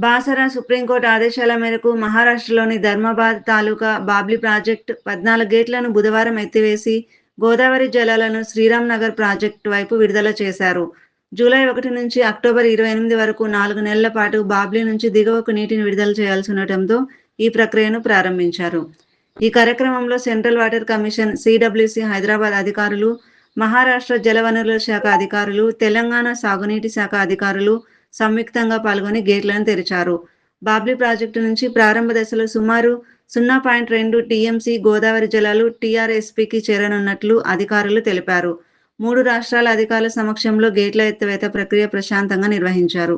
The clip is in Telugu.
బాసర సుప్రీంకోర్టు ఆదేశాల మేరకు మహారాష్ట్రలోని ధర్మాబాద్ తాలూకా బాబ్లీ ప్రాజెక్టు 14 గేట్లను బుధవారం ఎత్తివేసి గోదావరి జలాలను శ్రీరామ్ నగర్ ప్రాజెక్టు వైపు విడుదల చేశారు. జూలై 1 నుంచి అక్టోబర్ 28 వరకు 4 నెలల పాటు బాబ్లీ నుంచి దిగువకు నీటిని విడుదల చేయాల్సి ఉండటంతో ఈ ప్రక్రియను ప్రారంభించారు. ఈ కార్యక్రమంలో central water commission, CWC Hyderabad అధికారులు, మహారాష్ట్ర జలవనరుల శాఖ అధికారులు, తెలంగాణ సాగునీటి శాఖ అధికారులు సంయుక్తంగా పాల్గొని గేట్లను తెరిచారు. బాబ్లీ ప్రాజెక్టు నుంచి ప్రారంభ దశలో సుమారు 0.2 టీఎంసీ గోదావరి జలాలు టీఆర్ఎస్పీకి చేరనున్నట్లు అధికారులు తెలిపారు. 3 రాష్ట్రాల అధికారుల సమక్షంలో గేట్ల ఎత్తివేత ప్రక్రియ ప్రశాంతంగా నిర్వహించారు.